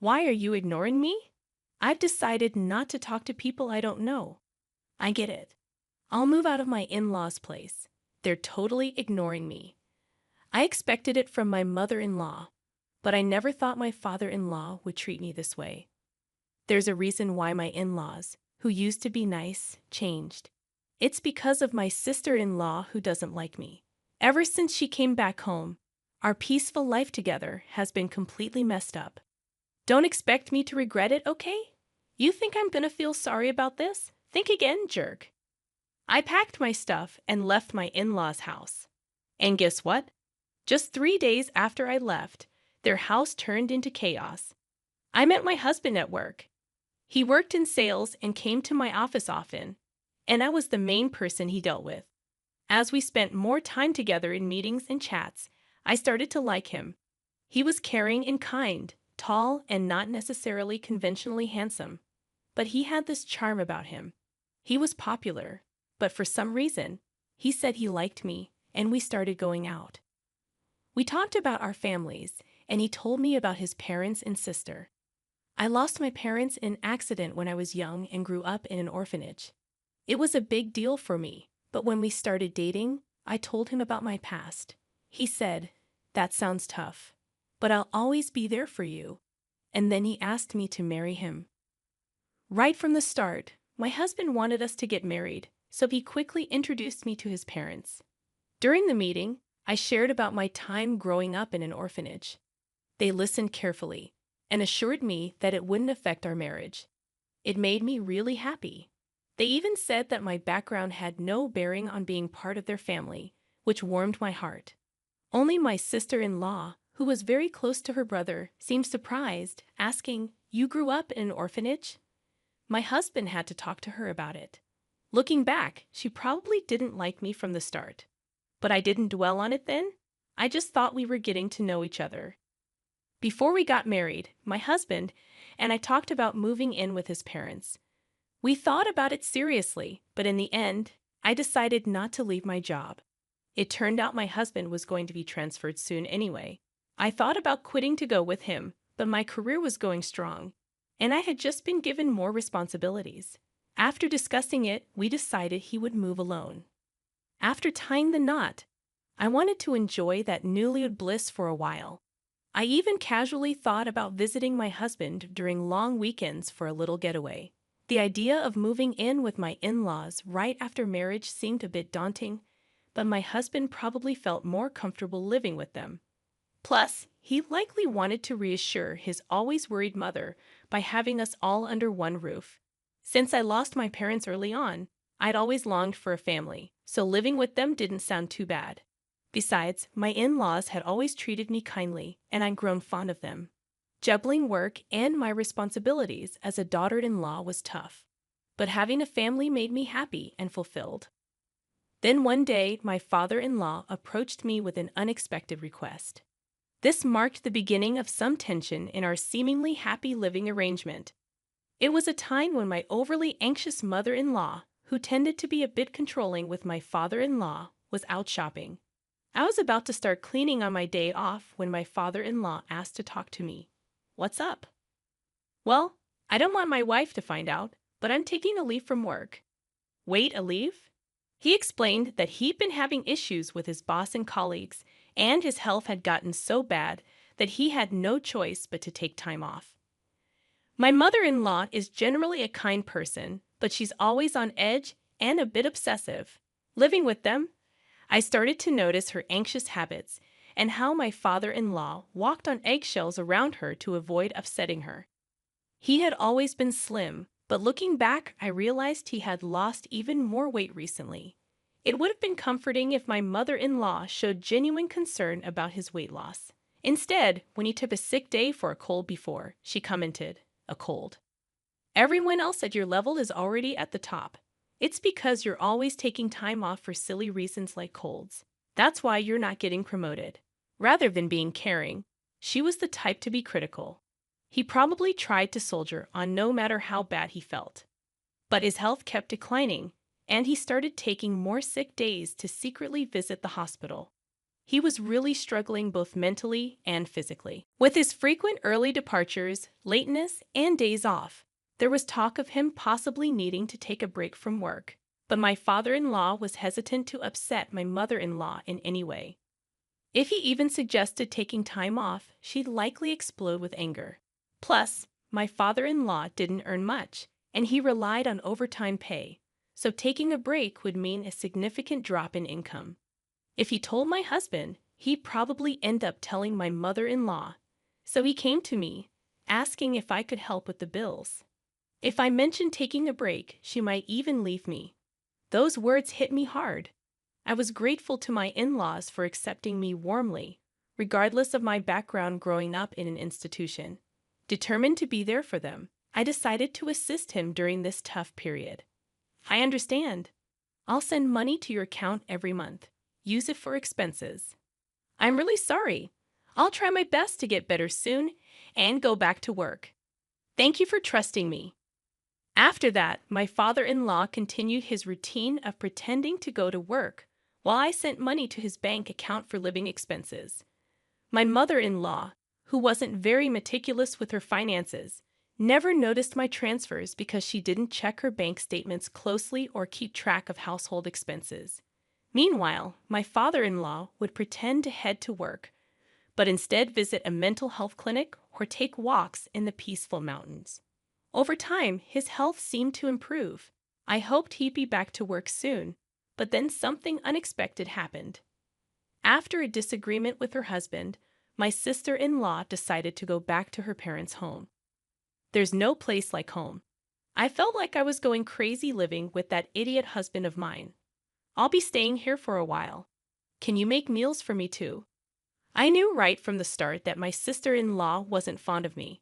Why are you ignoring me? I've decided not to talk to people I don't know. I get it. I'll move out of my in-laws' place. They're totally ignoring me. I expected it from my mother-in-law, but I never thought my father-in-law would treat me this way. There's a reason why my in-laws, who used to be nice, changed. It's because of my sister-in-law who doesn't like me. Ever since she came back home, our peaceful life together has been completely messed up. Don't expect me to regret it, okay? You think I'm gonna feel sorry about this? Think again, jerk. I packed my stuff and left my in-laws' house. And guess what? Just 3 days after I left, their house turned into chaos. I met my husband at work. He worked in sales and came to my office often, and I was the main person he dealt with. As we spent more time together in meetings and chats, I started to like him. He was caring and kind, tall and not necessarily conventionally handsome. But he had this charm about him. He was popular, but for some reason, he said he liked me, and we started going out. We talked about our families, and he told me about his parents and sister. I lost my parents in an accident when I was young and grew up in an orphanage. It was a big deal for me, but when we started dating, I told him about my past. He said, "That sounds tough, but I'll always be there for you." And then he asked me to marry him. Right from the start, my husband wanted us to get married, so he quickly introduced me to his parents. During the meeting, I shared about my time growing up in an orphanage. They listened carefully and assured me that it wouldn't affect our marriage. It made me really happy. They even said that my background had no bearing on being part of their family, which warmed my heart. Only my sister-in-law, who was very close to her brother, seemed surprised, asking, "You grew up in an orphanage?" My husband had to talk to her about it. Looking back, she probably didn't like me from the start. But I didn't dwell on it then. I just thought we were getting to know each other. Before we got married, my husband and I talked about moving in with his parents. We thought about it seriously, but in the end, I decided not to leave my job. It turned out my husband was going to be transferred soon anyway. I thought about quitting to go with him, but my career was going strong, and I had just been given more responsibilities. After discussing it, we decided he would move alone. After tying the knot, I wanted to enjoy that newlywed bliss for a while. I even casually thought about visiting my husband during long weekends for a little getaway. The idea of moving in with my in-laws right after marriage seemed a bit daunting, but my husband probably felt more comfortable living with them. Plus, he likely wanted to reassure his always worried mother by having us all under one roof. Since I lost my parents early on, I'd always longed for a family, so living with them didn't sound too bad. Besides, my in-laws had always treated me kindly, and I'd grown fond of them. Juggling work and my responsibilities as a daughter-in-law was tough, but having a family made me happy and fulfilled. Then one day, my father-in-law approached me with an unexpected request. This marked the beginning of some tension in our seemingly happy living arrangement. It was a time when my overly anxious mother-in-law, who tended to be a bit controlling with my father-in-law, was out shopping. I was about to start cleaning on my day off when my father-in-law asked to talk to me. "What's up?" "Well, I don't want my wife to find out, but I'm taking a leave from work." "Wait, a leave?" He explained that he'd been having issues with his boss and colleagues, and his health had gotten so bad that he had no choice but to take time off. My mother-in-law is generally a kind person, but she's always on edge and a bit obsessive. Living with them, I started to notice her anxious habits and how my father-in-law walked on eggshells around her to avoid upsetting her. He had always been slim, but looking back, I realized he had lost even more weight recently. It would have been comforting if my mother-in-law showed genuine concern about his weight loss. Instead, when he took a sick day for a cold before, she commented, "A cold. Everyone else at your level is already at the top. It's because you're always taking time off for silly reasons like colds. That's why you're not getting promoted." Rather than being caring, she was the type to be critical. He probably tried to soldier on no matter how bad he felt. But his health kept declining, and he started taking more sick days to secretly visit the hospital. he was really struggling both mentally and physically. With his frequent early departures, lateness, and days off, there was talk of him possibly needing to take a break from work. But my father-in-law was hesitant to upset my mother-in-law in any way. If he even suggested taking time off, she'd likely explode with anger. Plus, my father-in-law didn't earn much, and he relied on overtime pay, so taking a break would mean a significant drop in income. If he told my husband, he'd probably end up telling my mother-in-law, so he came to me, asking if I could help with the bills. If I mentioned taking a break, she might even leave me. Those words hit me hard. I was grateful to my in-laws for accepting me warmly, regardless of my background growing up in an institution. Determined to be there for them, I decided to assist him during this tough period. I understand. I'll send money to your account every month. Use it for expenses. I'm really sorry. I'll try my best to get better soon and go back to work. Thank you for trusting me. After that, my father-in-law continued his routine of pretending to go to work while I sent money to his bank account for living expenses. My mother-in-law, who wasn't very meticulous with her finances, never noticed my transfers because she didn't check her bank statements closely or keep track of household expenses. Meanwhile, my father-in-law would pretend to head to work, but instead visit a mental health clinic or take walks in the peaceful mountains. Over time, his health seemed to improve. I hoped he'd be back to work soon, but then something unexpected happened. After a disagreement with her husband, my sister-in-law decided to go back to her parents' home. There's no place like home. I felt like I was going crazy living with that idiot husband of mine. I'll be staying here for a while. Can you make meals for me too? I knew right from the start that my sister-in-law wasn't fond of me.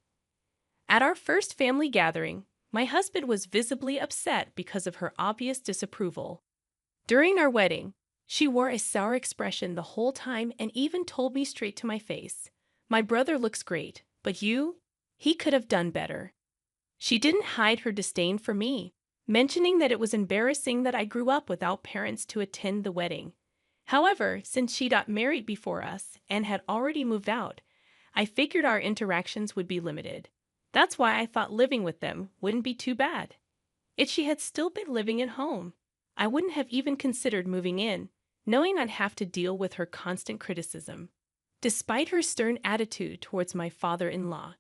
At our first family gathering, my husband was visibly upset because of her obvious disapproval. During our wedding, she wore a sour expression the whole time and even told me straight to my face, "My brother looks great, but you? He could have done better." She didn't hide her disdain for me, mentioning that it was embarrassing that I grew up without parents to attend the wedding. However, since she got married before us and had already moved out, I figured our interactions would be limited. That's why I thought living with them wouldn't be too bad. If she had still been living at home, I wouldn't have even considered moving in, knowing I'd have to deal with her constant criticism. Despite her stern attitude towards my father-in-law,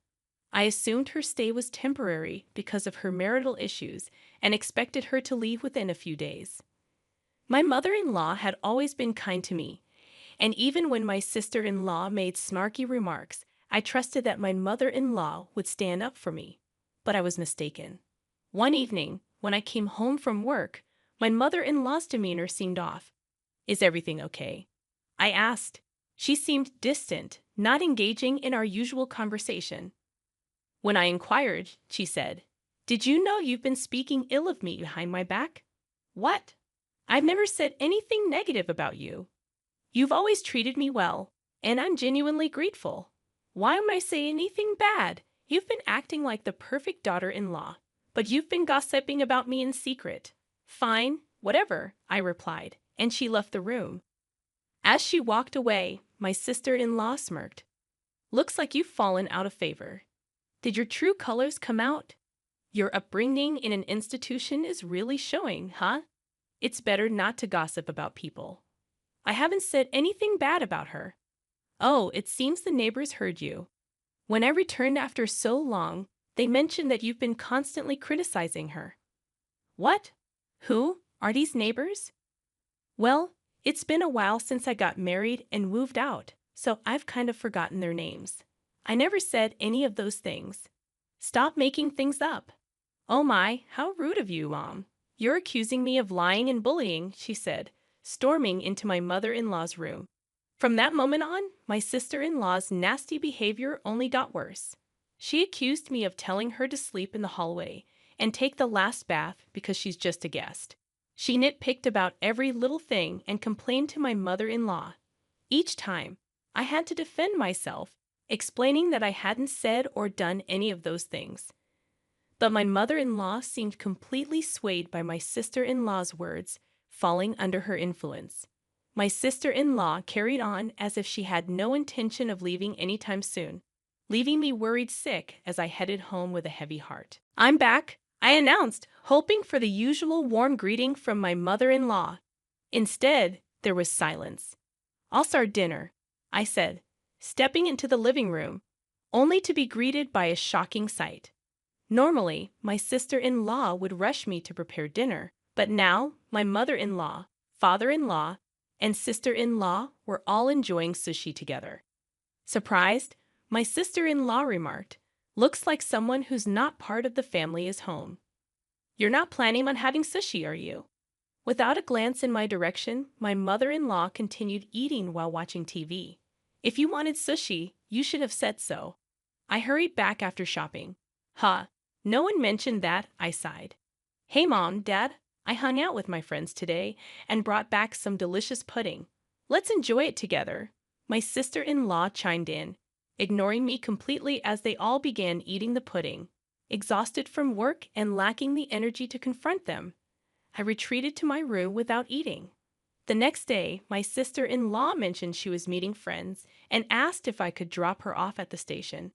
I assumed her stay was temporary because of her marital issues and expected her to leave within a few days. My mother-in-law had always been kind to me, and even when my sister-in-law made snarky remarks, I trusted that my mother-in-law would stand up for me. But I was mistaken. One evening, when I came home from work, my mother-in-law's demeanor seemed off. "Is everything okay?" I asked. She seemed distant, not engaging in our usual conversation. When I inquired, she said, "Did you know you've been speaking ill of me behind my back?" "What? I've never said anything negative about you. You've always treated me well, and I'm genuinely grateful. Why would I say anything bad? You've been acting like the perfect daughter-in-law, but you've been gossiping about me in secret." "Fine, whatever," I replied, and she left the room. As she walked away, my sister-in-law smirked. "Looks like you've fallen out of favor. Did your true colors come out? Your upbringing in an institution is really showing, huh? It's better not to gossip about people." "I haven't said anything bad about her." "Oh, it seems the neighbors heard you. When I returned after so long, they mentioned that you've been constantly criticizing her." "What? Who? Are these neighbors?" "Well, it's been a while since I got married and moved out, so I've kind of forgotten their names. I never said any of those things. Stop making things up." "Oh my, how rude of you, Mom. You're accusing me of lying and bullying," she said, storming into my mother-in-law's room. From that moment on, my sister-in-law's nasty behavior only got worse. She accused me of telling her to sleep in the hallway and take the last bath because she's just a guest. She nitpicked about every little thing and complained to my mother-in-law. Each time, I had to defend myself, explaining that I hadn't said or done any of those things. But my mother-in-law seemed completely swayed by my sister-in-law's words, falling under her influence. My sister-in-law carried on as if she had no intention of leaving anytime soon, leaving me worried sick as I headed home with a heavy heart. "I'm back," I announced, hoping for the usual warm greeting from my mother-in-law. Instead, there was silence. "I'll start dinner," I said, stepping into the living room, only to be greeted by a shocking sight. Normally, my sister-in-law would rush me to prepare dinner, but now my mother-in-law, father-in-law, and sister-in-law were all enjoying sushi together. Surprised, my sister-in-law remarked, "Looks like someone who's not part of the family is home. You're not planning on having sushi, are you?" Without a glance in my direction, my mother-in-law continued eating while watching TV. "If you wanted sushi, you should have said so." I hurried back after shopping. "Huh, no one mentioned that," I sighed. "Hey Mom, Dad, I hung out with my friends today and brought back some delicious pudding. Let's enjoy it together." My sister-in-law chimed in, ignoring me completely as they all began eating the pudding. Exhausted from work and lacking the energy to confront them, I retreated to my room without eating. The next day, my sister-in-law mentioned she was meeting friends and asked if I could drop her off at the station.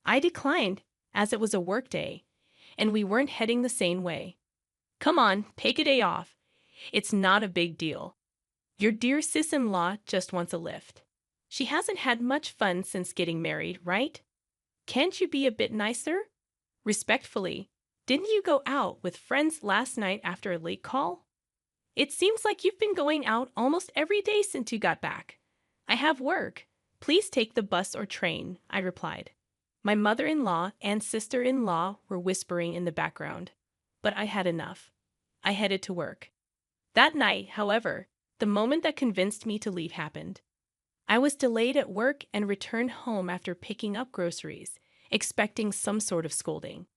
I declined, as it was a work day, and we weren't heading the same way. "Come on, take a day off. It's not a big deal. Your dear sis-in-law just wants a lift. She hasn't had much fun since getting married, right? Can't you be a bit nicer?" Respectfully, "Didn't you go out with friends last night after a late call? It seems like you've been going out almost every day since you got back." "I have work. Please take the bus or train," I replied. My mother-in-law and sister-in-law were whispering in the background, but I had enough. I headed to work. That night, however, the moment that convinced me to leave happened. I was delayed at work and returned home after picking up groceries, expecting some sort of scolding.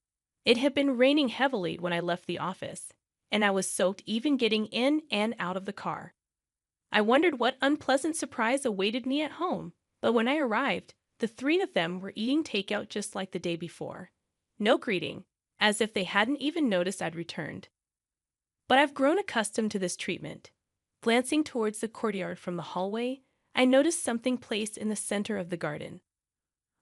It had been raining heavily when I left the office, and I was soaked even getting in and out of the car. I wondered what unpleasant surprise awaited me at home, but when I arrived, the three of them were eating takeout just like the day before. No greeting, as if they hadn't even noticed I'd returned. But I've grown accustomed to this treatment. Glancing towards the courtyard from the hallway, I noticed something placed in the center of the garden.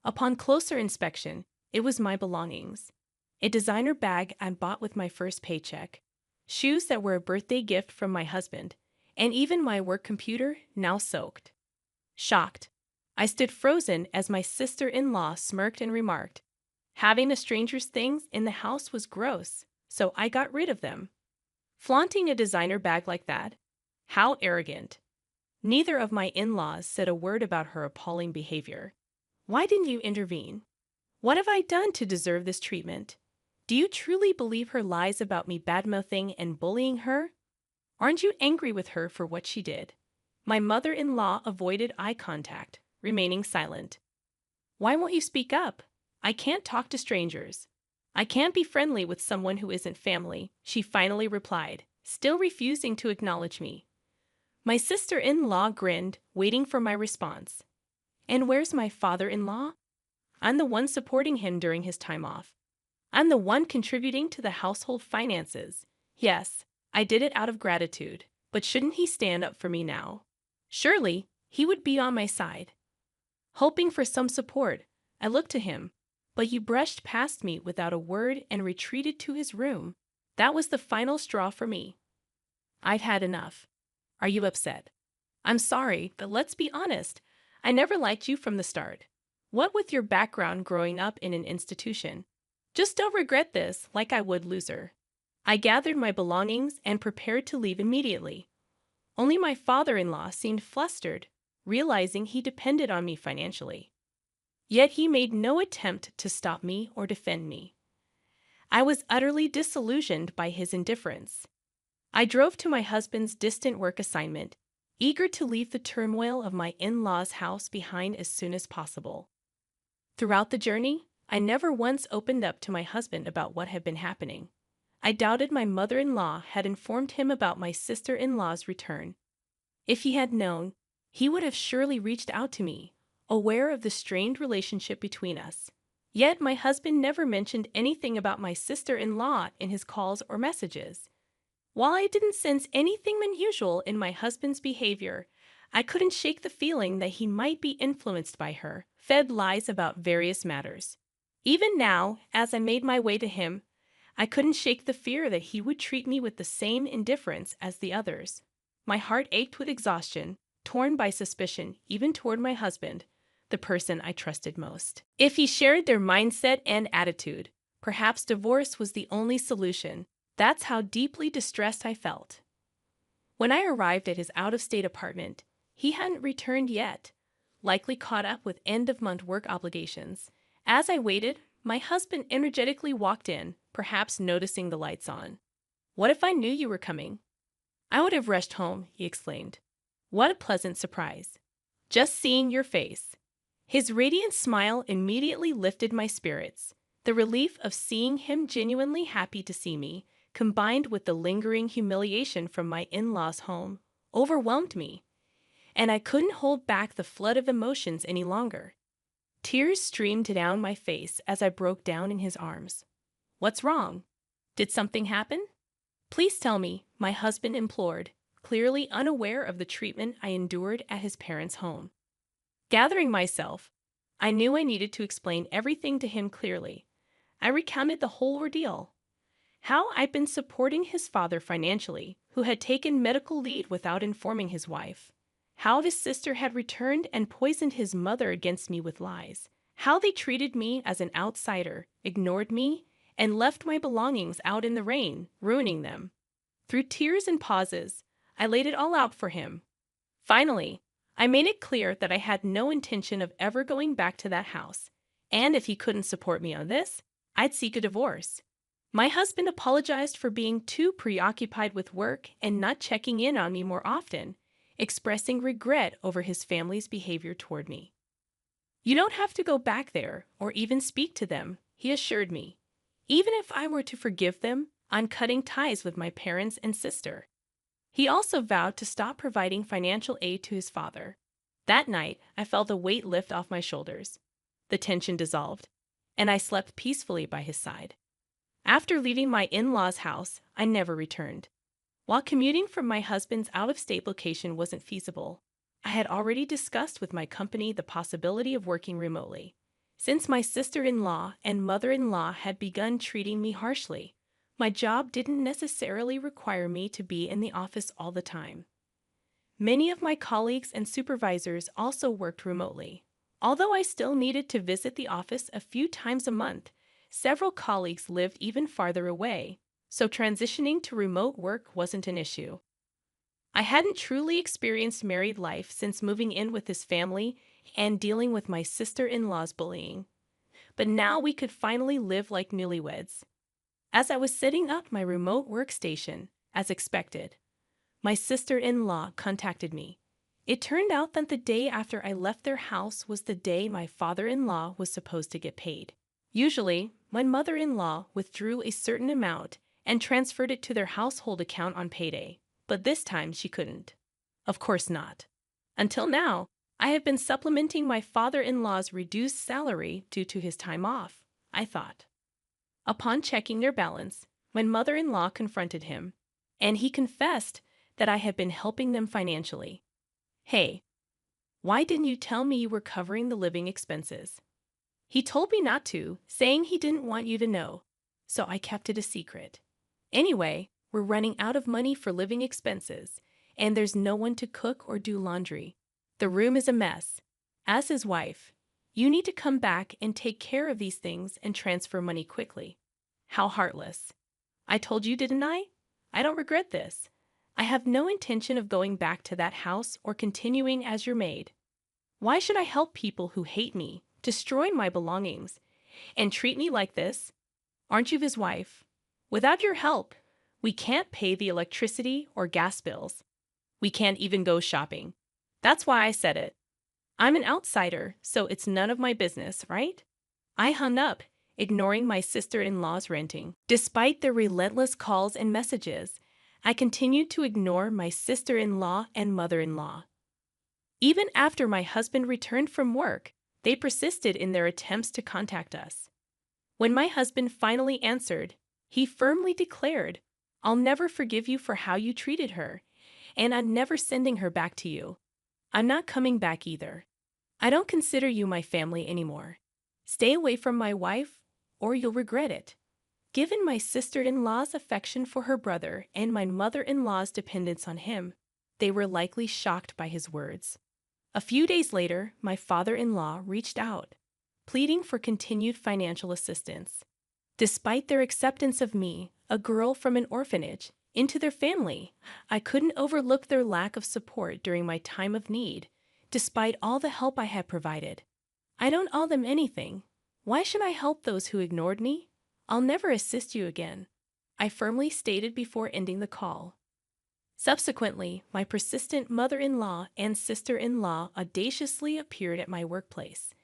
Upon closer inspection, it was my belongings. A designer bag I bought with my first paycheck, shoes that were a birthday gift from my husband, and even my work computer, now soaked. Shocked, I stood frozen as my sister-in-law smirked and remarked, "Having a stranger's things in the house was gross, so I got rid of them." Flaunting a designer bag like that? How arrogant. Neither of my in-laws said a word about her appalling behavior. Why didn't you intervene? What have I done to deserve this treatment? Do you truly believe her lies about me badmouthing and bullying her? Aren't you angry with her for what she did? My mother-in-law avoided eye contact, remaining silent. "Why won't you speak up? I can't talk to strangers. I can't be friendly with someone who isn't family," she finally replied, still refusing to acknowledge me. My sister-in-law grinned, waiting for my response. "And where's my father-in-law? I'm the one supporting him during his time off. I'm the one contributing to the household finances. Yes, I did it out of gratitude, but shouldn't he stand up for me now? Surely, he would be on my side." Hoping for some support, I looked to him, but he brushed past me without a word and retreated to his room. That was the final straw for me. "I've had enough. Are you upset?" "I'm sorry, but let's be honest. I never liked you from the start. What with your background growing up in an institution? Just don't regret this like I would loser." I gathered my belongings and prepared to leave immediately. Only my father-in-law seemed flustered, realizing he depended on me financially. Yet he made no attempt to stop me or defend me. I was utterly disillusioned by his indifference. I drove to my husband's distant work assignment, eager to leave the turmoil of my in-laws' house behind as soon as possible. Throughout the journey, I never once opened up to my husband about what had been happening. I doubted my mother-in-law had informed him about my sister-in-law's return. If he had known, he would have surely reached out to me, aware of the strained relationship between us. Yet my husband never mentioned anything about my sister-in-law in his calls or messages. While I didn't sense anything unusual in my husband's behavior, I couldn't shake the feeling that he might be influenced by her, fed lies about various matters. Even now, as I made my way to him, I couldn't shake the fear that he would treat me with the same indifference as the others. My heart ached with exhaustion, torn by suspicion, even toward my husband, the person I trusted most. If he shared their mindset and attitude, perhaps divorce was the only solution. That's how deeply distressed I felt. When I arrived at his out-of-state apartment, he hadn't returned yet, likely caught up with end-of-month work obligations. As I waited, my husband energetically walked in, perhaps noticing the lights on. "What if I knew you were coming?" "I would have rushed home," he exclaimed. "What a pleasant surprise. Just seeing your face." His radiant smile immediately lifted my spirits. The relief of seeing him genuinely happy to see me, combined with the lingering humiliation from my in-laws' home, overwhelmed me, and I couldn't hold back the flood of emotions any longer. Tears streamed down my face as I broke down in his arms. "What's wrong? Did something happen? Please tell me," my husband implored, clearly unaware of the treatment I endured at his parents' home. Gathering myself, I knew I needed to explain everything to him clearly. I recounted the whole ordeal. How I'd been supporting his father financially, who had taken medical leave without informing his wife. How his sister had returned and poisoned his mother against me with lies. How they treated me as an outsider, ignored me, and left my belongings out in the rain, ruining them. Through tears and pauses, I laid it all out for him. Finally, I made it clear that I had no intention of ever going back to that house, and if he couldn't support me on this, I'd seek a divorce. My husband apologized for being too preoccupied with work and not checking in on me more often, expressing regret over his family's behavior toward me. "You don't have to go back there or even speak to them," he assured me. "Even if I were to forgive them, I'm cutting ties with my parents and sister." He also vowed to stop providing financial aid to his father. That night, I felt a weight lift off my shoulders. The tension dissolved, and I slept peacefully by his side. After leaving my in-laws' house, I never returned. While commuting from my husband's out-of-state location wasn't feasible, I had already discussed with my company the possibility of working remotely. Since my sister-in-law and mother-in-law had begun treating me harshly, my job didn't necessarily require me to be in the office all the time. Many of my colleagues and supervisors also worked remotely. Although I still needed to visit the office a few times a month, several colleagues lived even farther away, so transitioning to remote work wasn't an issue. I hadn't truly experienced married life since moving in with his family and dealing with my sister-in-law's bullying. But now we could finally live like newlyweds. As I was setting up my remote workstation, as expected, my sister-in-law contacted me. It turned out that the day after I left their house was the day my father-in-law was supposed to get paid. Usually, my mother-in-law withdrew a certain amount and transferred it to their household account on payday, but this time she couldn't. Of course not. Until now, I have been supplementing my father-in-law's reduced salary due to his time off, I thought. Upon checking their balance, my mother-in-law confronted him, and he confessed that I had been helping them financially. "Hey, why didn't you tell me you were covering the living expenses?" "He told me not to, saying he didn't want you to know, so I kept it a secret. Anyway, we're running out of money for living expenses, and there's no one to cook or do laundry. The room is a mess. As his wife, you need to come back and take care of these things and transfer money quickly." How heartless. I told you, didn't I? I don't regret this. I have no intention of going back to that house or continuing as your maid. Why should I help people who hate me, destroy my belongings, and treat me like this? Aren't you his wife? Without your help, we can't pay the electricity or gas bills. We can't even go shopping. That's why I said it. I'm an outsider, so it's none of my business, right? I hung up, ignoring my sister-in-law's ranting. Despite their relentless calls and messages, I continued to ignore my sister-in-law and mother-in-law. Even after my husband returned from work, they persisted in their attempts to contact us. When my husband finally answered, he firmly declared, "I'll never forgive you for how you treated her, and I'm never sending her back to you." I'm not coming back either. I don't consider you my family anymore. Stay away from my wife, or you'll regret it. Given my sister-in-law's affection for her brother and my mother-in-law's dependence on him, they were likely shocked by his words. A few days later, my father-in-law reached out, pleading for continued financial assistance. Despite their acceptance of me, a girl from an orphanage, into their family, I couldn't overlook their lack of support during my time of need, despite all the help I had provided. I don't owe them anything. Why should I help those who ignored me? I'll never assist you again, I firmly stated before ending the call. Subsequently, my persistent mother-in-law and sister-in-law audaciously appeared at my workplace.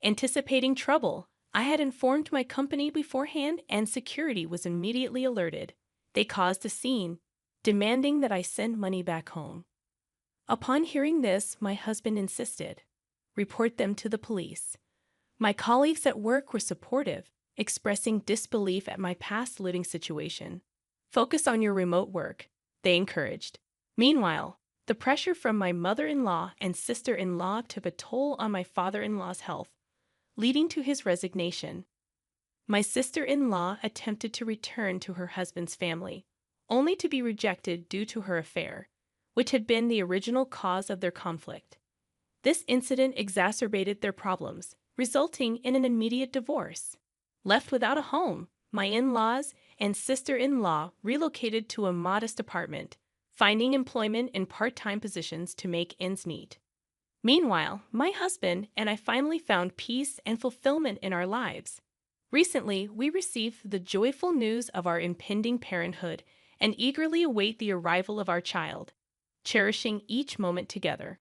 Anticipating trouble, I had informed my company beforehand and security was immediately alerted. They caused a scene, demanding that I send money back home. Upon hearing this, my husband insisted, report them to the police. My colleagues at work were supportive, expressing disbelief at my past living situation. Focus on your remote work, they encouraged. Meanwhile, the pressure from my mother-in-law and sister-in-law took a toll on my father-in-law's health, leading to his resignation. My sister-in-law attempted to return to her husband's family, only to be rejected due to her affair, which had been the original cause of their conflict. This incident exacerbated their problems, resulting in an immediate divorce. Left without a home, my in-laws and sister-in-law relocated to a modest apartment, finding employment in part-time positions to make ends meet. Meanwhile, my husband and I finally found peace and fulfillment in our lives. Recently, we received the joyful news of our impending parenthood and eagerly await the arrival of our child, cherishing each moment together.